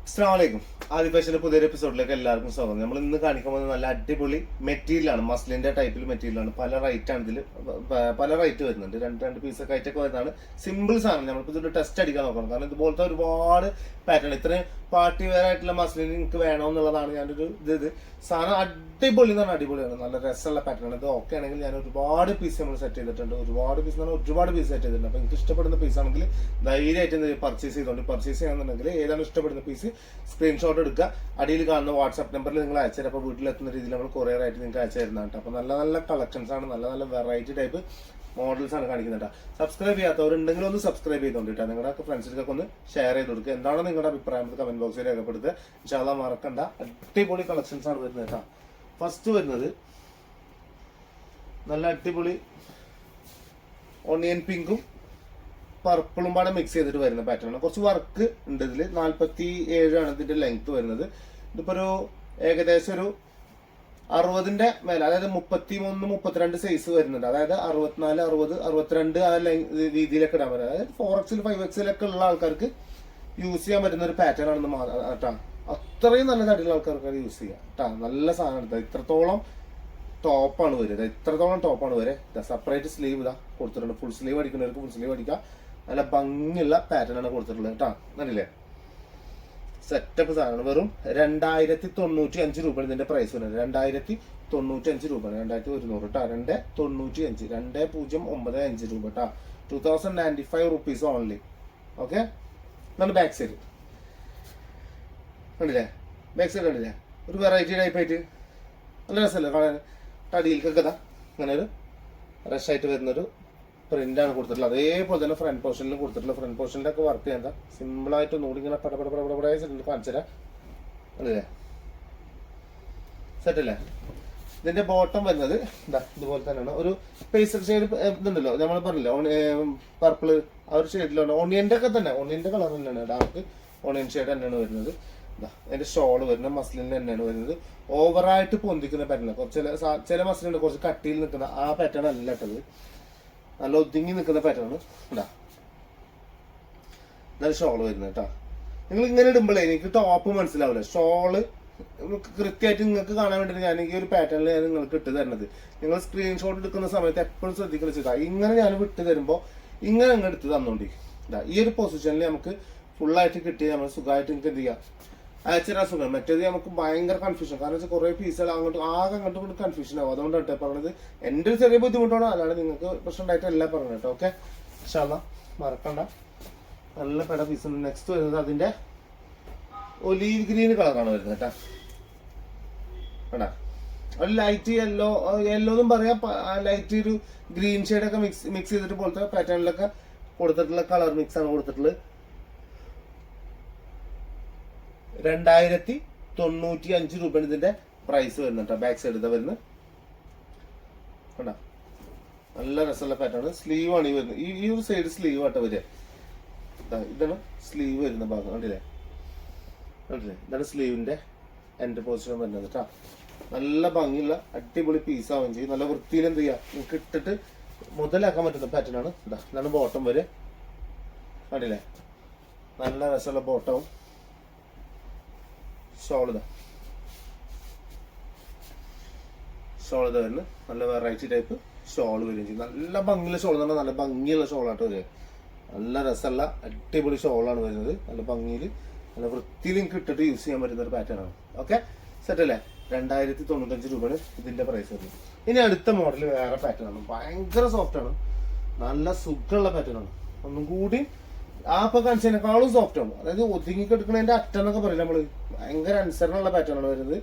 അസ്സലാമലൈക്കും. ആദ്യ ഫാഷന്റെ പുതിയൊരു എപ്പിസോഡിലേക്ക് എല്ലാവർക്കും സ്വാഗതം. നമ്മൾ ഇന്ന് കാണിക്കാൻ പോകുന്നത് നല്ല അടിപൊളി മെറ്റീരിയലാണ്, മസ്ലിന്റെ ടൈപ്പിൽ മെറ്റീരിയലാണ്. പല റേറ്റ് ആണ് ഇതിൽ, പല റേറ്റ് വരുന്നുണ്ട്. രണ്ട് പീസൊക്കെ ആയിട്ടൊക്കെ വരുന്നതാണ്. സിമ്പിൾ സാധനം. നമ്മൾക്ക് ഇതൊരു ടെസ്റ്റ് അടിക്കാൻ നോക്കണം. കാരണം ഇതുപോലത്തെ ഒരുപാട് പാറ്റേൺ, ഇത്രയും പാർട്ടി വെയർ ആയിട്ടുള്ള മസ്ലിൻ എനിക്ക് വേണമെന്നുള്ളതാണ് ഞാനൊരു ഇത് സാധനം. അടിപൊളി എന്ന് പറഞ്ഞാൽ അടിപൊളിയാണ്, നല്ല രസമുള്ള പാറ്റേൺ. ഇത് ഓക്കെ ആണെങ്കിൽ ഞാൻ ഒരുപാട് പീസ് നമ്മൾ സെറ്റ് ചെയ്തിട്ടുണ്ട്. ഒരുപാട് പീസ് എന്ന് പറഞ്ഞാൽ ഒരുപാട് പീസ് സെറ്റ് ചെയ്തിട്ടുണ്ട്. അപ്പോൾ എനിക്ക് ഇഷ്ടപ്പെടുന്ന പീസ് ആണെങ്കിൽ ധൈര്യമായിട്ട് പർച്ചേസ് ചെയ്തുകൊണ്ട് പർച്ചേസ് ചെയ്യാന്നുണ്ടെങ്കിൽ ഏതാണ് ഇഷ്ടപ്പെടുന്ന പീസ് സ്ക്രീൻഷോട്ട് എടുക്കുക. അടിയിൽ കാണുന്ന വാട്സ്ആപ്പ് നമ്പറിൽ നിങ്ങൾ അയച്ചു തരാം. അപ്പോൾ വീട്ടിലെത്തുന്ന രീതിയിൽ നമ്മൾ കൊറിയർ ആയിട്ട് നിങ്ങൾക്ക് അയച്ചു തരുന്നതാണ്. അപ്പോൾ നല്ല നല്ല കളക്ഷൻസ് ആണ്, നല്ല നല്ല വെറൈറ്റി ടൈപ്പ് മോഡൽസ് ആണ് കാണിക്കുന്നത്. സബ്സ്ക്രൈബ് ചെയ്യാത്തവരുണ്ടെങ്കിൽ ഒന്ന് സബ്സ്ക്രൈബ് ചെയ്തോണ്ടിട്ടാ. നിങ്ങളുടെ ഫ്രണ്ട്സിനൊക്കെ ഒന്ന് ഷെയർ ചെയ്ത് കൊടുക്കുക. എന്താണ് നിങ്ങളുടെ അഭിപ്രായം കമന്റ് ബോക്സിൽ രേഖപ്പെടുത്തുക. ഇൻഷാ അല്ലാഹ് മറക്കണ്ട. അടിപൊളി കളക്ഷൻസ് ആണ് വരുന്നത് കേട്ടോ. ഫസ്റ്റ് വരുന്നത് നല്ല അടിപൊളി ഓണിയൻ പിങ്കും പർപ്പിളും പാടെ മിക്സ് ചെയ്തിട്ട് വരുന്ന പാറ്റേൺ ആണ്. കുറച്ച് വർക്ക് ഉണ്ട് ഇതിൽ. 47 ആണ് ഇതിന്റെ ലെങ്ത് വരുന്നത്. ഇതിപ്പോ ഒരു ഏകദേശം ഒരു 60ന്റെ മേലെ, അതായത് 33, 32 സൈസ് വരുന്നുണ്ട്. അതായത് 64, 60, 62 ആ രീതിയിലൊക്കെ ഇടാൻ പറ്റും. അതായത് 4X 5X ഉള്ള ആൾക്കാർക്ക് യൂസ് ചെയ്യാൻ പറ്റുന്ന ഒരു പാറ്റേൺ ആണെന്ന് കേട്ടാ. അത്രയും നല്ല തടിയുള്ള ആൾക്കാർക്ക് യൂസ് ചെയ്യാം കേട്ടാ. നല്ല സാധനം എടുത്താൽ ഇത്രത്തോളം ടോപ്പാണ് വരിക. ഇത്രത്തോളം ടോപ്പാണ് വരിക. സെപ്പറേറ്റ് സ്ലീവ് ഇതാ കൊടുത്തിട്ടുണ്ട്. ഫുൾ സ്ലീവ് അടിക്കുന്നവർക്ക് ഫുൾ സ്ലീവ് അടിക്കാം. നല്ല ഭംഗിയുള്ള പാറ്റേൺ ആണ് കൊടുത്തിട്ടുള്ളത് കേട്ടാ. കണ്ടില്ലേ, സെറ്റപ്പ് സാധനമാണ്. വെറും 2095 രൂപ ഇതിന്റെ പ്രൈസ് വരുന്നത്. 2095 രൂപ, 2100 കേട്ടോ. 295, 2095 രൂപ കേട്ടോ. 2095 റുപ്പീസ് ഓൺലി. ഓക്കെ, നല്ല ബാക്ക് സൈഡ് കണ്ടില്ലേ, ബാക്ക് സൈഡ് കണ്ടില്ലേ, ഒരു വെറൈറ്റി ടൈപ്പ് ആയിട്ട് നല്ല രസമല്ലേ കാണാൻ. അടിയിലേക്കൊക്കെ ഇതാ അങ്ങനെ ഒരു റഷ് ആയിട്ട് വരുന്നൊരു പ്രിന്റാണ് കൊടുത്തിട്ടുള്ളത്. അതേപോലെ തന്നെ ഫ്രണ്ട് പോർഷനിലും കൊടുത്തിട്ടുള്ള. ഫ്രണ്ട് പോർഷനിലൊക്കെ ഒക്കെ വർക്ക് ചെയ്യാൻ സിമ്പിൾ ആയിട്ട് ഒന്നുകൂടി ഇങ്ങനെ പടപടപടപടപട കാണിച്ചുതരാം. അല്ലേ, സെറ്റ് അല്ലേ. ഇതിന്റെ ബോട്ടം വരുന്നത് ഇതാ ഇതുപോലെ തന്നെയാണ്. ഒരു പേസ്റ്റൽ ഷെയ്ഡ് ഇതുണ്ടല്ലോ, നമ്മൾ പറഞ്ഞില്ല പർപ്പിള്, ആ ഒരു ഷെയ്ഡിലാണ്. ഓണിയന്റെ ഒക്കെ തന്നെ, ഓണിയന്റെ കളർ തന്നെയാണ്. ഡാർക്ക് ഓണിയൻ ഷെയ്ഡ് തന്നെയാണ് വരുന്നത്. അതിന്റെ ഷോള് വരുന്നത് മസ്ലിൻ തന്നെയാണ് വരുന്നത്. ഓവറായിട്ട് പൊന്തിക്കുന്ന പാറ്റേൺ. കുറച്ച് ചില മസ്ലിനുണ്ട് കുറച്ച് കട്ടിയിൽ നിൽക്കുന്ന ആ പാറ്റേൺ അല്ല ഇട്ടത്. നല്ല ഒതുങ്ങി നിൽക്കുന്ന പാറ്റേൺ ഉണ്ടാ. ഇതാണ് ഷോള് വരുന്നത് കേട്ടോ. നിങ്ങൾ ഇങ്ങനെ ഇടുമ്പോഴേ എനിക്ക് ടോപ്പ് മനസ്സിലാവില്ല. ഷോള് കൃത്യമായിട്ട് നിങ്ങൾക്ക് കാണാൻ വേണ്ടിയിട്ട് ഞാൻ ഈ ഒരു പാറ്റേണിൽ ഞാൻ നിങ്ങൾക്ക് ഇട്ട് തരുന്നത്. നിങ്ങൾ സ്ക്രീൻഷോട്ട് എടുക്കുന്ന സമയത്ത് എപ്പോഴും ശ്രദ്ധിക്കുന്ന ചെയ്താൽ ഇങ്ങനെ ഞാൻ വിട്ട് തരുമ്പോൾ ഇങ്ങനെ അങ്ങ് എടുത്ത് തന്നോണ്ടി. ഈ ഒരു പൊസിഷനിൽ നമുക്ക് ഫുള്ളായിട്ട് കിട്ടി നമ്മൾ സുഖമായിട്ട് നിങ്ങൾക്ക് എന്ത് ചെയ്യാം, അയച്ചാൽ സുഖം. മറ്റേത് നമുക്ക് ഭയങ്കര കൺഫ്യൂഷൻ. കാരണം വെച്ചാൽ കുറെ പീസുകൾ അങ്ങോട്ടും കൺഫ്യൂഷൻ ആവും. അതുകൊണ്ടാണ് പറഞ്ഞത്. എൻ്റെ ഒരു ചെറിയ ബുദ്ധിമുട്ടാണ്, അല്ലാണ്ട് നിങ്ങൾക്ക് പ്രശ്നം ഉണ്ടായിട്ടല്ല പറഞ്ഞത് കേട്ടോ. ഓക്കെ, ഇൻഷാ അല്ലാഹ് മറക്കണ്ട. നല്ല പെട പീസ്. നെക്സ്റ്റ് വരുന്നത് അതിന്റെ ഒലീവ് ഗ്രീൻ കളറാണ് വരുന്നത് കേട്ടാ. കേട്ടാ, ഒരു ലൈറ്റ് യെല്ലോന്നും പറയാം, ലൈറ്റ് ഒരു ഗ്രീൻ ഷെയ്ഡൊക്കെ മിക്സ് ചെയ്തിട്ട് പോലത്തെ പാറ്റേണിലൊക്കെ കൊടുത്തിട്ടുള്ള കളർ മിക്സ് ആണ് കൊടുത്തിട്ടുള്ളത്. 2095 രൂപയാണ് ഇതിന്റെ പ്രൈസ് വരുന്നുണ്ട്. ബാക്ക് സൈഡ് ഇതാ വരുന്നത് കേട്ടാ. നല്ല രസമുള്ള പാറ്റേൺ. സ്ലീവ് ആണ് ഈ വരുന്നത്. ഈ ഒരു സൈഡ് സ്ലീവ് ആട്ടോ വരിക. ഇതാണ് സ്ലീവ് വരുന്ന ഭാഗം. കണ്ടില്ലേ, ഇതാണ് സ്ലീവിന്റെ എൻഡ് പൊസിഷൻ വരുന്നത് കേട്ടോ. നല്ല ഭംഗിയുള്ള അടിപൊളി പീസ് ആവുകയും ചെയ്യും. നല്ല വൃത്തിയിൽ എന്ത് ചെയ്യാം നിങ്ങൾക്ക് ഇട്ടിട്ട് മുതലാക്കാൻ പറ്റുന്ന പാറ്റേൺ ആണ്. ഇതാണ് ബോട്ടം വരെ. കണ്ടില്ലേ, നല്ല രസമുള്ള ബോട്ടവും ഷോളിത വരുന്നത്. നല്ല വെറൈറ്റി ടൈപ്പ് ഷോൾ വരികയും ചെയ്യും. നല്ല ഭംഗിയുള്ള ഷോൾ എന്ന് പറഞ്ഞാൽ നല്ല ഭംഗിയുള്ള ഷോളായിട്ട് വരിക. നല്ല രസമുള്ള അടിപൊളി ഷോളാണ് വരുന്നത്. നല്ല ഭംഗിയിൽ നല്ല വൃത്തിയിൽ നിങ്ങൾക്ക് ഇട്ടിട്ട് യൂസ് ചെയ്യാൻ പറ്റുന്ന ഒരു പാറ്റേൺ ആണ്. ഓക്കെ, സെറ്റ് അല്ലേ. 2095 രൂപയാണ് ഇതിന്റെ പ്രൈസ് വരുന്നത്. ഇനി അടുത്ത മോഡൽ വേറെ പാറ്റേൺ ആണ്. ഭയങ്കര സോഫ്റ്റ് ആണ്, നല്ല സുഖമുള്ള പാറ്റേൺ ആണ്. ഒന്നും കൂടി ആ ഇപ്പൊ കാണിച്ചതിനേക്കാളും സോഫ്റ്റ് ആണ്. അതായത് ഒതുങ്ങിക്കെടുക്കുന്നതിന്റെ അറ്റെന്നൊക്കെ പറയില്ല നമ്മള്. ഭയങ്കര അനുസരണമുള്ള പാറ്റേൺ ആണ് വരുന്നത്.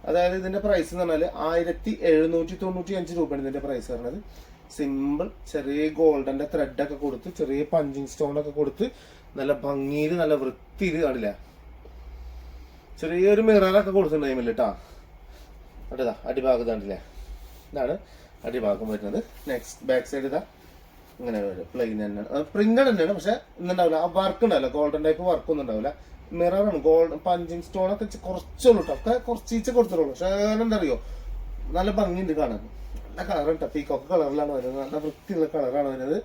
അതായത് ഇതിന്റെ പ്രൈസ് എന്ന് പറഞ്ഞാൽ 1795 രൂപയാണ് ഇതിന്റെ പ്രൈസ് വരുന്നത്. സിമ്പിൾ ചെറിയ ഗോൾഡന്റെ ത്രെഡ് ഒക്കെ കൊടുത്ത് ചെറിയ പഞ്ചിങ് സ്റ്റോൺ ഒക്കെ കൊടുത്ത് നല്ല ഭംഗിയിൽ നല്ല വൃത്തിയിൽ കാണില്ല. ചെറിയൊരു മിററൊക്കെ കൊടുത്തിട്ടുണ്ട് ടൈമിൽ കേട്ടാ. അടുത്താ അടിഭാഗം കണ്ടില്ലേ, ഇതാണ് അടിഭാഗം വരുന്നത്. നെക്സ്റ്റ് ബാക്ക് സൈഡ് ഇതാ ഇങ്ങനെ വരും. പ്ലെയിൻ തന്നെയാണ്, പ്രിന്റഡ് തന്നെയാണ്. പക്ഷെ ഇന്നുണ്ടാവില്ല ആ വർക്ക് ഉണ്ടാവില്ല, ഗോൾഡൻ ടൈപ്പ് വർക്കൊന്നും ഉണ്ടാവില്ല. മിററാണ്. ഗോൾഡൻ പഞ്ചിങ് സ്റ്റോൺ ഒക്കെ കുറച്ചുള്ളൂ കേട്ടോ. ഒക്കെ കുറച്ചീച്ച കൊടുത്തിട്ടുള്ളൂ. പക്ഷെ എന്താ അറിയോ, നല്ല ഭംഗിയുണ്ട് കാണാൻ. നല്ല കളർ കേട്ടോ. പീക്കോക്ക് കളറിലാണ് വരുന്നത്. നല്ല വൃത്തിയുള്ള കളറാണ് വരുന്നത്.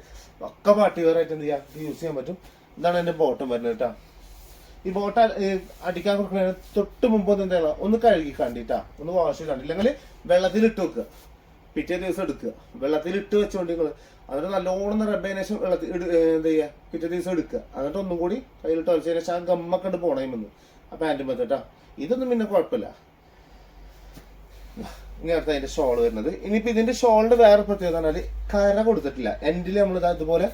ഒക്കെ പാർട്ടി വെയർ ആയിട്ട് എന്ത് ചെയ്യാം യൂസ് ചെയ്യാൻ പറ്റും. ഇതാണ് എന്റെ ബോട്ടം വരുന്നത് കേട്ടോ. ഈ ബോട്ട അടിക്കാൻ കൊടുക്കുന്ന തൊട്ട് മുമ്പ് എന്താ ഒന്ന് കഴുകി കണ്ടിട്ടാ, ഒന്ന് വാഷ് കണ്ടി, ഇല്ലെങ്കിൽ വെള്ളത്തിലിട്ട് വെക്കുക, പിറ്റേ ദിവസം എടുക്കുക, വെള്ളത്തിലിട്ട് വെച്ചോണ്ട് നിങ്ങൾ എന്നിട്ട് നല്ലോണം റബ്ബതിന് ശേഷം വെള്ളത്തിൽ എന്താ ചെയ്യുക, പിറ്റേ ദിവസം എടുക്കുക, എന്നിട്ട് ഒന്നും കൂടി കയ്യിലിട്ട് ഒളിച്ചതിന് ശേഷം ആ ഗമ്മൊക്കെ ഉണ്ട് പോണേമെന്ന് ആ പാൻറ്റും പറ്റാ. ഇതൊന്നും പിന്നെ കുഴപ്പമില്ല. ഇനി അടുത്ത അതിന്റെ ഷോൾ വരുന്നത്. ഇനിയിപ്പോ ഇതിന്റെ ഷോളിന്റെ വേറെ പ്രത്യേകത പറഞ്ഞാല് കര കൊടുത്തിട്ടില്ല. എൻഡിൽ നമ്മൾ അതുപോലെ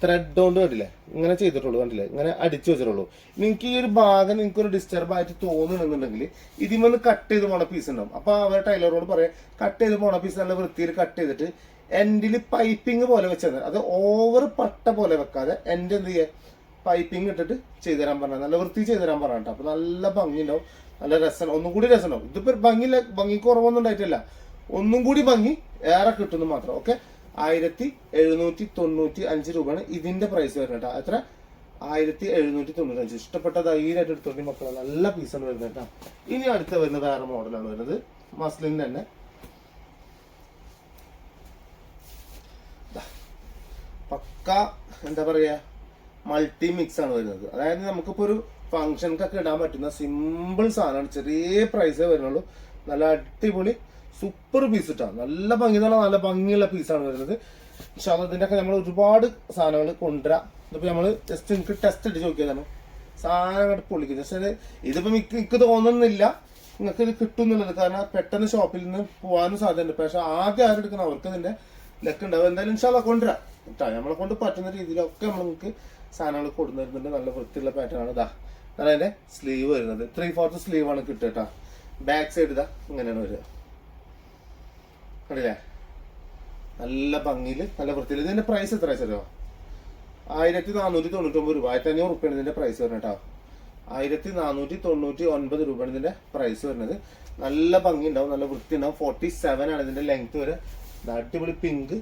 ത്രെഡ് കൊണ്ട് കണ്ടില്ലേ ഇങ്ങനെ ചെയ്തിട്ടുള്ളൂ, കണ്ടില്ലേ ഇങ്ങനെ അടിച്ചു വെച്ചിട്ടുള്ളൂ. നിങ്ങൾക്ക് ഈ ഒരു ഭാഗം നിങ്ങൾക്കൊരു ഡിസ്റ്റർബ് ആയിട്ട് തോന്നുന്നുണ്ടെങ്കിൽ ഇതിമൊന്ന് കട്ട് ചെയ്ത് പോണ പീസ് ഉണ്ടാവും. അപ്പൊ അവർ ടൈലറോട് പറയാം കട്ട് ചെയ്ത് പോണ പീസ് നല്ല വൃത്തിയിൽ കട്ട് ചെയ്തിട്ട് എൻഡിൽ പൈപ്പിംഗ് പോലെ വെച്ചത്, അത് ഓവർ പട്ട പോലെ വെക്കാതെ എൻഡ് എന്ത് ചെയ്യുക പൈപ്പിംഗ് ഇട്ടിട്ട് ചെയ്തു തരാൻ പറഞ്ഞ, നല്ല വൃത്തി ചെയ്തു തരാൻ പറഞ്ഞ. അപ്പൊ നല്ല ഭംഗി ഉണ്ടാവും, നല്ല രസം, ഒന്നും കൂടി രസം ഉണ്ടാവും. ഇതിപ്പോ ഭംഗി കുറവൊന്നും ഉണ്ടായിട്ടില്ല, ഒന്നും കൂടി ഭംഗി ഏറെ കിട്ടുന്നു മാത്രം. ഓക്കെ, 1795 രൂപയാണ് ഇതിന്റെ പ്രൈസ് വരുന്നത് കേട്ടോ. എത്ര? 1795. ഇഷ്ടപ്പെട്ട ധൈര്യമായിട്ട് എടുത്തോണ്ടി മക്കളെ, നല്ല പീസാണ് വരുന്നത് കേട്ടോ. ഇനി അടുത്ത വരുന്ന വേറെ മോഡലാണ് വരുന്നത്, മസ്ലിൻ തന്നെ പക്ക എന്താ പറയാ മൾട്ടി മിക്സ് ആണ് വരുന്നത്. അതായത് നമുക്കിപ്പോ ഒരു ഫംഗ്ഷൻക്കൊക്കെ ഇടാൻ പറ്റുന്ന സിമ്പിൾ സാധനമാണ്, ചെറിയ പ്രൈസേ വരുന്നുള്ളൂ. നല്ല അടിപൊളി സൂപ്പർ പീസ് ഇട്ടാണ്, നല്ല ഭംഗി നല്ല ഭംഗിയുള്ള പീസാണ് വരുന്നത്. പക്ഷെ അതിൻ്റെ ഒക്കെ നമ്മൾ ഒരുപാട് സാധനങ്ങൾ കൊണ്ടുവരാം. ഇതിപ്പോ നമ്മള് ജസ്റ്റ് എനിക്ക് ടെസ്റ്റ് അടിച്ച് നോക്കിയതാണ് സാധനം അങ്ങോട്ട് പൊളിക്കുന്നത്. പക്ഷെ ഇതിപ്പോ എനിക്ക് തോന്നുന്നില്ല നിങ്ങൾക്ക് ഇത് കിട്ടുന്നുള്ളത്, കാരണം പെട്ടെന്ന് ഷോപ്പിൽ നിന്ന് പോകാനും സാധ്യതയുണ്ട്. പക്ഷെ ആദ്യം ആരെടുക്കണം അവർക്ക് ഇതിന്റെ ലക്ക് ഉണ്ടാവും. എന്തായാലും ഇൻഷാല്ലാ കൊണ്ടുവരാം കേട്ടോ, നമ്മളെ കൊണ്ട് പറ്റുന്ന രീതിയിലൊക്കെ നമ്മൾ നിങ്ങൾക്ക് സാധനങ്ങൾ കൊണ്ടുവരുന്നുണ്ട്. നല്ല വൃത്തിയുള്ള പാറ്റേൺ ആണ്. ഇതാ അതാണ് അതിന്റെ സ്ലീവ് വരുന്നത്, 3/4 സ്ലീവ് ആണ് കിട്ടുക കേട്ടോ. ബാക്ക് സൈഡ് ഇതാ ഇങ്ങനെയാണ് വരിക, കണ്ടില്ലേ നല്ല ഭംഗിയിൽ നല്ല വൃത്തിയിൽ. ഇതിന്റെ പ്രൈസ് എത്ര വെച്ചോ? 1499 രൂപ, 1500 രൂപയാണ് ഇതിന്റെ പ്രൈസ് വരുന്നത് കേട്ടോ. 1499 രൂപയാണ് ഇതിന്റെ പ്രൈസ് വരുന്നത്. നല്ല ഭംഗി ഉണ്ടാവും, നല്ല വൃത്തി ഉണ്ടാവും. 47 ആണ് ഇതിന്റെ ലെങ്ത് വരെ. അടിപൊളി പിങ്ക്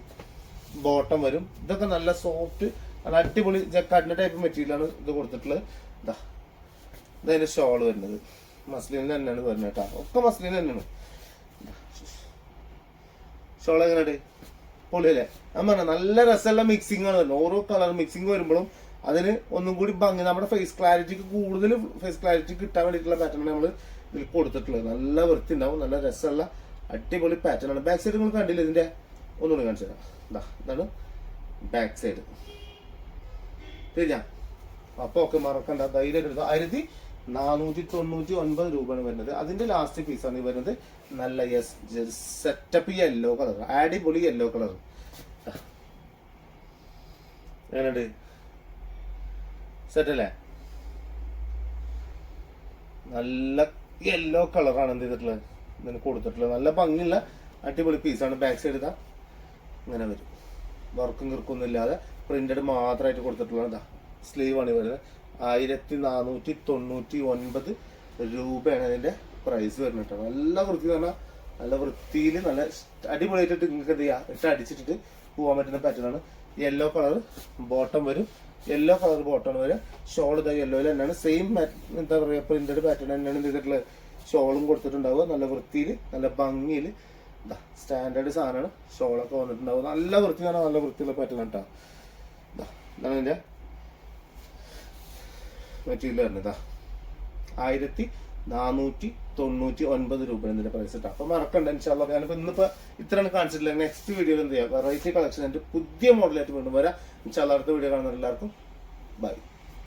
ബോട്ടം വരും. ഇതൊക്കെ നല്ല സോഫ്റ്റ്, നല്ല അടിപൊളി ജക്കാർഡിന്റെ ടൈപ്പ് മെറ്റീരിയലാണ് ഇത് കൊടുത്തിട്ടുള്ളത്. ഇതതിന്റെ ഷോൾ വരുന്നത് മസ്ലിനിൽ തന്നെയാണ് വരുന്നത് കേട്ടോ, ഒക്കെ മസ്ലിനിൽ തന്നെയാണ്. ഷോൾ എങ്ങനെയുണ്ട്? പൊളിയല്ലേ? ഞാൻ പറഞ്ഞ നല്ല രസമുള്ള മിക്സിംഗ് ആണ് വരുന്നത്. ഓരോ കളർ മിക്സിംഗ് വരുമ്പോഴും അതിന് ഒന്നും കൂടി ഭംഗി, നമ്മുടെ ഫേസ് ക്ലാരിറ്റിക്ക് കൂടുതൽ ഫേസ് ക്ലാരിറ്റി കിട്ടാൻ വേണ്ടിയിട്ടുള്ള പാറ്റേൺ നമ്മൾ ഇതിൽ കൊടുത്തിട്ടുള്ളത്. നല്ല വൃത്തി ഉണ്ടാവും, നല്ല രസമുള്ള അടിപൊളി പാറ്റേൺ ആണ്. ബാക്ക് സൈഡ് നിങ്ങൾ കണ്ടില്ല, ഇതിന്റെ ഒന്നുകൂടി കാണിച്ചു തരാം. ഇതാണ് ബാക്ക് സൈഡ് തിരിഞ്ഞാ. അപ്പൊ ഒക്കെ മറക്കണ്ട, ധൈര്യമായിട്ട് 1499 രൂപയാണ് വരുന്നത്. അതിന്റെ ലാസ്റ്റ് പീസാണ് ഈ വരുന്നത്. നല്ല സെറ്റപ്പ് യെല്ലോ കളർ, അടിപൊളി യെല്ലോ കളർ. എങ്ങനെയുണ്ട്? സെറ്റ് അല്ലേ? നല്ല യെല്ലോ കളറാണ് എന്ത് ചെയ്തിട്ടുള്ളത്, ഇതിന് കൊടുത്തിട്ടുള്ളത്. നല്ല ഭംഗിയുള്ള അടിപൊളി പീസാണ്. ബാക്ക് സൈഡ് ഇതാ ഇങ്ങനെ വരും, വർക്കും കിർക്കൊന്നും ഇല്ലാതെ പ്രിന്റഡ് മാത്രമായിട്ട് കൊടുത്തിട്ടുള്ളതാണ്. സ്ലീവ് ആണ് വരുന്നത്. 1499 രൂപയാണ് അതിന്റെ പ്രൈസ് വരുന്നത്. നല്ല വൃത്തി പറഞ്ഞാൽ നല്ല വൃത്തിയിൽ നല്ല അടിപൊളിയായിട്ട് നിങ്ങൾക്ക് എന്ത് ചെയ്യാം ഇട്ട് അടിച്ചിട്ട് പോകാൻ പറ്റുന്ന പാറ്റേൺ ആണ്. യെല്ലോ കളർ ബോട്ടം വരും, യെല്ലോ കളർ ബോട്ടം വരും. ഷോൾ ഇതാ യെല്ലോയിൽ തന്നെയാണ്, സെയിം എന്താ പറയുക പ്രിന്റഡ് പാറ്റേൺ തന്നെയാണ് എന്ത് ചെയ്തിട്ടുള്ളത്. ഷോളും കൊടുത്തിട്ടുണ്ടാവുക നല്ല വൃത്തിയിൽ നല്ല ഭംഗിയിൽ. സ്റ്റാൻഡേർഡ് സാധനമാണ്. ഷോളൊക്കെ വന്നിട്ടുണ്ടാവും, നല്ല വൃത്തി കാണാൻ നല്ല വൃത്തിയുള്ള പാറ്റേൺ കേട്ടോ. ഇതാണ് ഇതിന്റെ മെറ്റീരിയൽ വരുന്നത്. 1499 രൂപയാണ് ഇതിന്റെ പ്രൈസ് കേട്ടോ. അപ്പൊ മറക്കണ്ട ഇൻഷാല്ലാ. ഞാനിപ്പോ ഇന്നിപ്പോ ഇത്രയാണ് കാണിച്ചിട്ടില്ല. നെക്സ്റ്റ് വീഡിയോയിൽ എന്ത് ചെയ്യാം വെറൈറ്റി കളക്ഷൻ പുതിയ മോഡലായിട്ട് വീണ്ടും വരാം ഇൻഷാല്ലാ. അടുത്ത വീഡിയോ കാണുന്ന എല്ലാവർക്കും ബൈ.